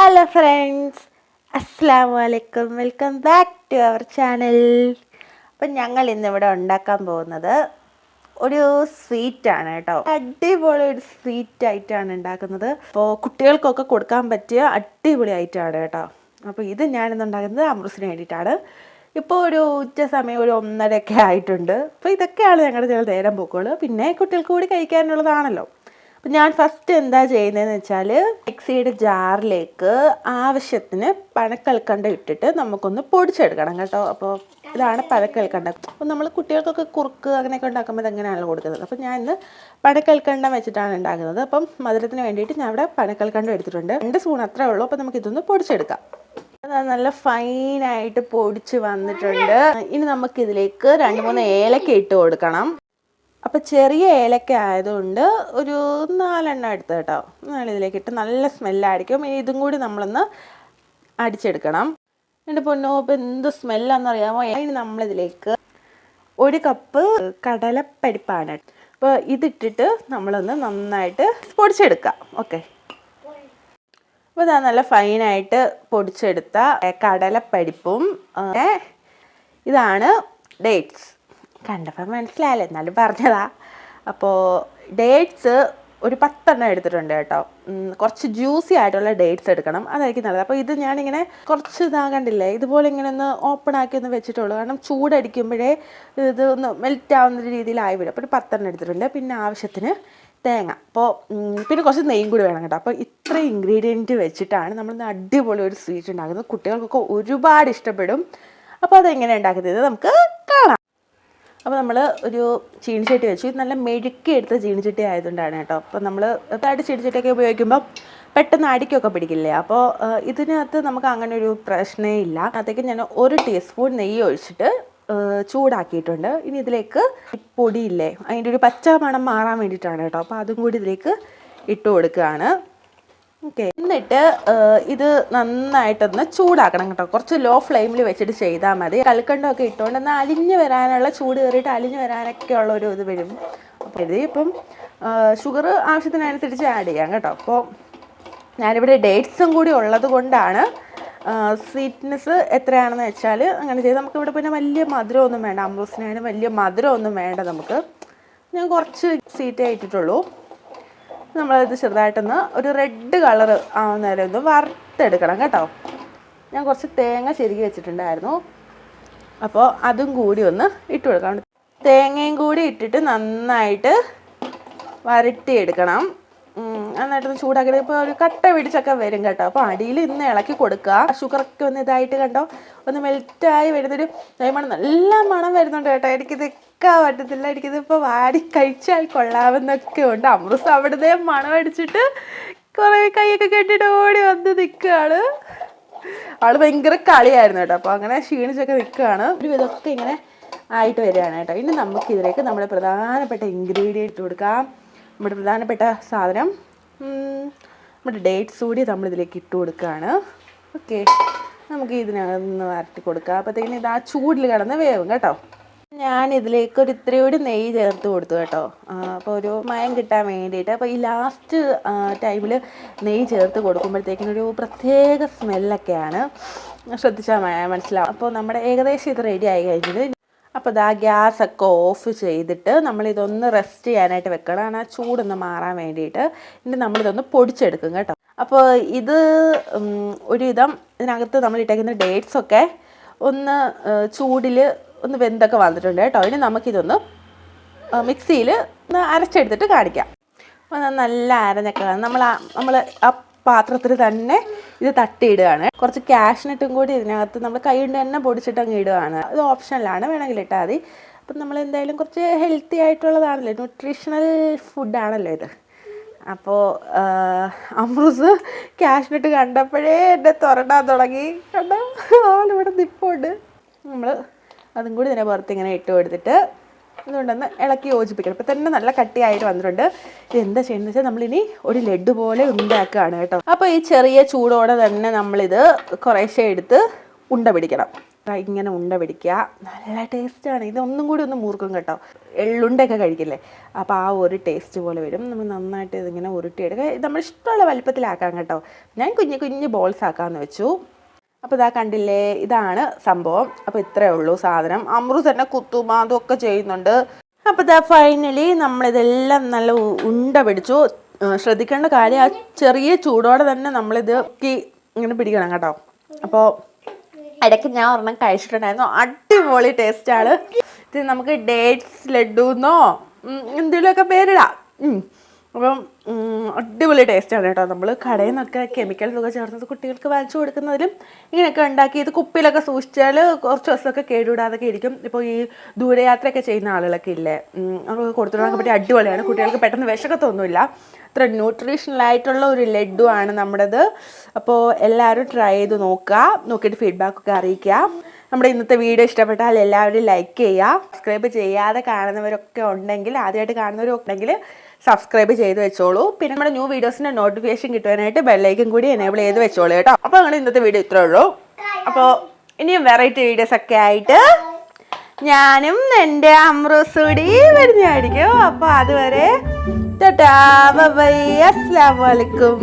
Hello friends, അസ്സലാമു അലൈക്കും. Welcome back to our channel. അപ്പം ഞങ്ങൾ ഇന്നിവിടെ ഉണ്ടാക്കാൻ പോകുന്നത് ഒരു സ്വീറ്റാണ് കേട്ടോ. അടിപൊളി ഒരു സ്വീറ്റ് ആയിട്ടാണ് ഉണ്ടാക്കുന്നത്. അപ്പോൾ കുട്ടികൾക്കൊക്കെ കൊടുക്കാൻ പറ്റിയ അടിപൊളി ഐറ്റമാണ് കേട്ടോ. അപ്പോൾ ഇത് ഞാനിന്ന് ഉണ്ടാക്കുന്നത് അമ്രൂസിന് വേണ്ടിയിട്ടാണ്. ഇപ്പോൾ ഒരു ഉച്ച സമയം ഒരു 1:30 ആയിട്ടുണ്ട്. അപ്പോൾ ഇതൊക്കെയാണ് ഞങ്ങളുടെ ചില നേരം പോക്കുകൾ. പിന്നെ കുട്ടികൾക്ക് കൂടി കഴിക്കാനുള്ളതാണല്ലോ. അപ്പം ഞാൻ ഫസ്റ്റ് എന്താ ചെയ്യുന്നതെന്ന് വെച്ചാൽ മിക്സിയുടെ ജാറിലേക്ക് ആവശ്യത്തിന് പനക്കൽക്കണ്ട ഇട്ടിട്ട് നമുക്കൊന്ന് പൊടിച്ചെടുക്കണം കേട്ടോ. അപ്പോൾ ഇതാണ് പനക്കൽക്കണ്ട. അപ്പോൾ നമ്മൾ കുട്ടികൾക്കൊക്കെ കുറുക്ക് അങ്ങനെയൊക്കെ ഉണ്ടാക്കുമ്പോൾ ഇതെങ്ങനെയാണല്ലോ കൊടുക്കുന്നത്. അപ്പോൾ ഞാൻ ഇന്ന് പനക്കൽക്കണ്ടം വെച്ചിട്ടാണ് ഉണ്ടാക്കുന്നത്. അപ്പം മധുരത്തിന് വേണ്ടിയിട്ട് ഞാൻ ഇവിടെ പനക്കൽക്കണ്ടം എടുത്തിട്ടുണ്ട്. 2 സ്പൂൺ അത്രേ ഉള്ളൂ. അപ്പോൾ നമുക്കിതൊന്ന് പൊടിച്ചെടുക്കാം. നല്ല ഫൈനായിട്ട് പൊടിച്ച് വന്നിട്ടുണ്ട്. ഇനി നമുക്കിതിലേക്ക് 2-3 ഏലക്ക ഇട്ട് കൊടുക്കണം. അപ്പോൾ ചെറിയ ഏലക്ക ആയതുകൊണ്ട് ഒരു 4 എണ്ണം എടുത്ത് കേട്ടോ. ഇതിലേക്ക് ഇട്ട് നല്ല സ്മെല്ലായിരിക്കും. ഇതും കൂടി നമ്മളൊന്ന് അടിച്ചെടുക്കണം. എൻ്റെ പൊന്നോ, ഇപ്പോൾ എന്ത് സ്മെല്ലാണെന്നറിയാമോ. ഇനി നമ്മളിതിലേക്ക് 1 കപ്പ് കടലപ്പരിപ്പാണ്. അപ്പോൾ ഇതിട്ടിട്ട് നമ്മളൊന്ന് നന്നായിട്ട് പൊടിച്ചെടുക്കാം. ഓക്കെ, അപ്പോൾ ഇതാ നല്ല ഫൈനായിട്ട് പൊടിച്ചെടുത്ത കടലപ്പരിപ്പും ഇതാണ് ഡേറ്റ്സ്. കണ്ടപ്പോൾ മനസ്സിലായല്ലോ, എന്നാലും പറഞ്ഞതാ. അപ്പോൾ ഡേറ്റ്സ് ഒരു 10 എണ്ണം എടുത്തിട്ടുണ്ട് കേട്ടോ. കുറച്ച് ജ്യൂസി ആയിട്ടുള്ള ഡേറ്റ്സ് എടുക്കണം, അതായിരിക്കും നല്ലത്. അപ്പോൾ ഇത് ഞാനിങ്ങനെ കുറച്ച് കണ്ടില്ലേ, ഇതുപോലെ ഇങ്ങനെ ഒന്ന് ഓപ്പൺ ആക്കി ഒന്ന് വെച്ചിട്ടുള്ളൂ. കാരണം ചൂടടിക്കുമ്പോഴേ ഇത് ഒന്ന് മെൽറ്റ് ആവുന്ന രീതിയിലായി വരും. അപ്പോൾ ഒരു 10 എണ്ണം എടുത്തിട്ടുണ്ട്. പിന്നെ ആവശ്യത്തിന് തേങ്ങ, അപ്പോൾ പിന്നെ കുറച്ച് നെയ്യും കൂടി വേണം കേട്ടോ. അപ്പോൾ ഇത്രയും ഇൻഗ്രീഡിയൻറ്റ് വെച്ചിട്ടാണ് നമ്മൾ അടിപൊളി ഒരു സ്വീറ്റ് ഉണ്ടാക്കുന്നത്. കുട്ടികൾക്കൊക്കെ ഒരുപാട് ഇഷ്ടപ്പെടും. അപ്പോൾ അതെങ്ങനെ ഉണ്ടാക്കുന്നത് നമുക്ക് കാണാം. അപ്പോൾ നമ്മൾ ഒരു ചീനിച്ചട്ടി വെച്ചു. ഇത് നല്ല മെഴുക്കി എടുത്ത ചീനിച്ചട്ടി ആയതുകൊണ്ടാണ് കേട്ടോ. അപ്പോൾ നമ്മൾ ചീനിച്ചട്ടിയൊക്കെ ഉപയോഗിക്കുമ്പോൾ പെട്ടെന്ന് അടിക്കൊക്കെ പിടിക്കില്ലേ. അപ്പോൾ ഇതിനകത്ത് നമുക്ക് അങ്ങനെ ഒരു പ്രശ്നമേ ഇല്ല. അതിലേക്ക് ഞാൻ 1 ടീസ്പൂൺ നെയ്യ് ഒഴിച്ചിട്ട് ചൂടാക്കിയിട്ടുണ്ട്. ഇനി ഇതിലേക്ക് പൊടിയില്ലേ, അതിൻ്റെ ഒരു പച്ച മണം മാറാൻ വേണ്ടിയിട്ടാണ് കേട്ടോ. അപ്പോൾ അതും കൂടി ഇതിലേക്ക് ഇട്ട് കൊടുക്കുകയാണ്. ഓക്കെ, എന്നിട്ട് ഇത് നന്നായിട്ടൊന്ന് ചൂടാക്കണം കേട്ടോ. കുറച്ച് ലോ ഫ്ലെയിമിൽ വെച്ചിട്ട് ചെയ്താൽ മതി. കൽക്കണ്ടമൊക്കെ ഇട്ടുകൊണ്ട് എന്നാൽ അലിഞ്ഞ് വരാനുള്ള, ചൂട് കയറിയിട്ട് അലിഞ്ഞ് വരാനൊക്കെ ഉള്ള ഒരു ഇത് വരും. അപ്പോൾ ഇത് ഇപ്പം ഷുഗർ ആവശ്യത്തിനനുസരിച്ച് ആഡ് ചെയ്യാം കേട്ടോ. അപ്പോൾ ഞാനിവിടെ ഡേറ്റ്സും കൂടി ഉള്ളത് കൊണ്ടാണ് സ്വീറ്റ്നെസ് എത്രയാണെന്ന് വെച്ചാൽ അങ്ങനെ ചെയ്ത്. നമുക്കിവിടെ പിന്നെ വലിയ മധുരമൊന്നും വേണ്ട. അമ്രൂസിനാണ് വലിയ മധുരമൊന്നും വേണ്ട നമുക്ക്. ഞാൻ കുറച്ച് സ്വീറ്റേ ഇട്ടിട്ടുള്ളൂ. നമ്മളിത് ചെറുതായിട്ടൊന്ന് ഒരു റെഡ് കളർ ആവുന്നവരെ ഒന്ന് വറുത്തെടുക്കണം കേട്ടോ. ഞാൻ കുറച്ച് തേങ്ങ ചെരുകി വെച്ചിട്ടുണ്ടായിരുന്നു. അപ്പോൾ അതും കൂടി ഒന്ന് ഇട്ട് കൊടുക്കണം. തേങ്ങയും കൂടി ഇട്ടിട്ട് നന്നായിട്ട് വരട്ടിയെടുക്കണം. നന്നായിട്ടൊന്ന് ചൂടാക്കിയിട്ട് ഇപ്പോൾ ഒരു കട്ട പിടിച്ചൊക്കെ വരും കേട്ടോ. അപ്പോൾ അടിയിൽ ഇന്ന് ഇളക്കി കൊടുക്കുക. ഷുഗറൊക്കെ ഒന്ന് ഇതായിട്ട് കണ്ടോ, ഒന്ന് മെൽറ്റായി വരുന്നൊരു മണം, നല്ല മണം വരുന്നുണ്ട് കേട്ടോ. എനിക്കിത് പറ്റത്തില്ല. എനിക്കിതിപ്പോൾ വാടി കഴിച്ചാൽ കൊള്ളാമെന്നൊക്കെ ഉണ്ട്. അമ്രൂസ് അവിടുത്തെ മണം അടിച്ചിട്ട് കുറേ കൈയൊക്കെ കെട്ടിയിട്ട് ഓടി വന്ന് നിൽക്കുകയാണ്. ആൾ ഭയങ്കര കളിയായിരുന്നു കേട്ടോ. അപ്പോൾ അങ്ങനെ ക്ഷീണിച്ചൊക്കെ നിൽക്കുകയാണ്. ഒരു ഇതൊക്കെ ഇങ്ങനെ ആയിട്ട് വരികയാണ് കേട്ടോ. ഇനി നമുക്ക് ഇതിലേക്ക് നമ്മുടെ പ്രധാനപ്പെട്ട ഇൻഗ്രീഡിയൻറ്റ് ഇട്ട് കൊടുക്കാം. നമ്മുടെ പ്രധാനപ്പെട്ട സാധനം നമ്മുടെ ഡേറ്റ്സ് കൂടി നമ്മളിതിലേക്ക് ഇട്ട് കൊടുക്കുകയാണ്. ഓക്കെ, നമുക്ക് ഇതിനകത്ത് വരട്ടി കൊടുക്കാം. അപ്പോഴത്തേക്കിന് ഇത് ആ ചൂടിൽ കിടന്ന് വേവും കേട്ടോ. ഞാൻ ഇതിലേക്ക് ഒരു ഇത്രയോട് നെയ്യ് ചേർത്ത് കൊടുത്തു കേട്ടോ. അപ്പോൾ ഒരു മയം കിട്ടാൻ വേണ്ടിയിട്ട്. അപ്പോൾ ഈ ലാസ്റ്റ് ടൈമിൽ നെയ്യ് ചേർത്ത് കൊടുക്കുമ്പോഴത്തേക്കിനൊരു പ്രത്യേക സ്മെല്ലൊക്കെയാണ്. ശ്രദ്ധിച്ചാൽ മനസ്സിലാവും. അപ്പോൾ നമ്മുടെ ഏകദേശം ഇത് റെഡി ആയി കഴിഞ്ഞത്. അപ്പോൾ ഇതാ ഗ്യാസൊക്കെ ഓഫ് ചെയ്തിട്ട് നമ്മളിതൊന്ന് റെസ്റ്റ് ചെയ്യാനായിട്ട് വെക്കണം, ആ ചൂടൊന്ന് മാറാൻ വേണ്ടിയിട്ട്. ഇനി നമ്മളിതൊന്ന് പൊടിച്ചെടുക്കും കേട്ടോ. അപ്പോൾ ഇത് ഒരുവിധം ഇതിനകത്ത് നമ്മൾ ഇട്ടേക്കുന്ന ഡേറ്റ്സൊക്കെ ഒന്ന് ചൂടിൽ ഒന്ന് വെന്തൊക്കെ വന്നിട്ടുണ്ട് കേട്ടോ. ഇനി നമുക്കിതൊന്ന് മിക്സിയിൽ ഒന്ന് അരച്ചെടുത്തിട്ട് കാണിക്കാം. അപ്പോൾ നല്ല അരഞ്ഞൊക്കെ നമ്മൾ ആ പാത്രത്തിൽ തന്നെ ഇത് തട്ടിയിടുകയാണ്. കുറച്ച് കാഷ്നട്ടും കൂടി ഇതിനകത്ത് നമ്മൾ കൈ കൊണ്ട് തന്നെ പൊടിച്ചിട്ട് അങ്ങ് ഇടുകയാണ്. ഇത് ഓപ്ഷനിലാണ്, വേണമെങ്കിൽ ഇട്ടാൽ മതി. അപ്പം നമ്മൾ എന്തായാലും കുറച്ച് ഹെൽത്തി ആയിട്ടുള്ളതാണല്ലോ, ന്യൂട്രീഷണൽ ഫുഡാണല്ലോ ഇത്. അപ്പോൾ അമ്രൂസ് കാഷ്നട്ട് കണ്ടപ്പോഴേ എന്നെ തുറണ്ടാൻ തുടങ്ങി. കണ്ടോ, ആളിവിടെ നിൽപ്പുണ്ട്. നമ്മൾ അതും കൂടി ഇതിനെ പുറത്ത് ഇങ്ങനെ ഇട്ട് കൊടുത്തിട്ട് അതുകൊണ്ടൊന്ന് ഇളക്കി യോജിപ്പിക്കണം. ഇപ്പം തന്നെ നല്ല കട്ടിയായിട്ട് വന്നിട്ടുണ്ട്. ഇത് എന്താ ചെയ്യുന്നത് വെച്ചാൽ നമ്മളിനി ഒരു ലഡ്ഡു പോലെ ഉണ്ടാക്കുകയാണ് കേട്ടോ. അപ്പോൾ ഈ ചെറിയ ചൂടോടെ തന്നെ നമ്മളിത് കുറേശ്ശെ എടുത്ത് ഉണ്ട പിടിക്കണം. ഇങ്ങനെ ഉണ്ട പിടിക്കുക. നല്ല ടേസ്റ്റാണ്. ഇതൊന്നും കൂടി ഒന്ന് മൂർക്കും കേട്ടോ. എള്ളുണ്ടൊക്കെ കഴിക്കില്ലേ, അപ്പോൾ ആ ഒരു ടേസ്റ്റ് പോലെ വരും. നമ്മൾ നന്നായിട്ട് ഇതിങ്ങനെ ഉരുട്ടിയെടുക്കുക. നമ്മൾ ഇഷ്ടമുള്ള വലിപ്പത്തിലാക്കാം കേട്ടോ. ഞാൻ കുഞ്ഞു കുഞ്ഞു ബോൾസ് ആക്കാമെന്ന് വെച്ചു. അപ്പോൾ ഇതാ കണ്ടില്ലേ, ഇതാണ് സംഭവം. അപ്പോൾ ഇത്രയേ ഉള്ളൂ സാധനം. അമ്രു തന്നെ കുത്തും അതൊക്കെ ചെയ്യുന്നുണ്ട്. അപ്പോൾ ഇതാ ഫൈനലി നമ്മളിതെല്ലാം നല്ല ഉണ്ട പിടിച്ചു. ശ്രദ്ധിക്കേണ്ട കാര്യം, ആ ചെറിയ ചൂടോടെ തന്നെ നമ്മളിത് ഇങ്ങനെ പിടിക്കണം കേട്ടോ. അപ്പോൾ ഇടയ്ക്ക് ഞാൻ ഒരെണ്ണം കഴിച്ചിട്ടുണ്ടായിരുന്നു. അടിപൊളി ടേസ്റ്റാണ് ഇത്. നമുക്ക് ഡേറ്റ്സ് ലഡു എന്നോ എന്തെങ്കിലുമൊക്കെ പേരിടാം. അപ്പം അടിപൊളി ടേസ്റ്റാണ് കേട്ടോ. നമ്മൾ കടയിൽ നിന്നൊക്കെ കെമിക്കൽസൊക്കെ ചേർത്തത് കുട്ടികൾക്ക് വാങ്ങിച്ചു കൊടുക്കുന്നതിലും ഇങ്ങനെയൊക്കെ ഉണ്ടാക്കി ഇത് കുപ്പിയിലൊക്കെ സൂക്ഷിച്ചാൽ കുറച്ച് ദിവസമൊക്കെ കേടുവിടാതൊക്കെ ഇരിക്കും. ഇപ്പോൾ ഈ ദൂരയാത്രയൊക്കെ ചെയ്യുന്ന ആളുകളൊക്കെ ഇല്ലേ, അവർക്ക് കൊടുത്തിടാനൊക്കെ പറ്റി അടിപൊളിയാണ്. കുട്ടികൾക്ക് പെട്ടെന്ന് വിശക്കത്തൊന്നുമില്ല. അത്ര ന്യൂട്രീഷണലായിട്ടുള്ള ഒരു ലഡു ആണ് നമ്മുടേത്. അപ്പോൾ എല്ലാവരും ട്രൈ ചെയ്ത് നോക്കിയിട്ട് ഫീഡ്ബാക്കൊക്കെ അറിയിക്കുക. നമ്മുടെ ഇന്നത്തെ വീഡിയോ ഇഷ്ടപ്പെട്ടാൽ എല്ലാവരും ലൈക്ക് ചെയ്യുക. സബ്സ്ക്രൈബ് ചെയ്യാതെ കാണുന്നവരൊക്കെ ഉണ്ടെങ്കിൽ, ആദ്യമായിട്ട് കാണുന്നവരൊക്കെ സബ്സ്ക്രൈബ് ചെയ്ത് വെച്ചോളൂ. പിന്നെ നമ്മുടെ ന്യൂ വീഡിയോസിൻ്റെ നോട്ടിഫിക്കേഷൻ കിട്ടുവാനായിട്ട് ബെല്ലൈക്കൻ കൂടി എനേബിൾ ചെയ്ത് വെച്ചോളൂ കേട്ടോ. അപ്പോൾ അങ്ങനെ ഇന്നത്തെ വീഡിയോ ഇത്രേ ഉള്ളൂ. അപ്പോൾ ഇനിയും വെറൈറ്റി വീഡിയോസൊക്കെ ആയിട്ട് ഞാനും എൻ്റെ അമ്രൂസൂടി വരുന്നതായിരിക്കും. അപ്പോൾ അതുവരെ ടാറ്റാ ബൈ, അസ്സലാമു അലൈക്കും.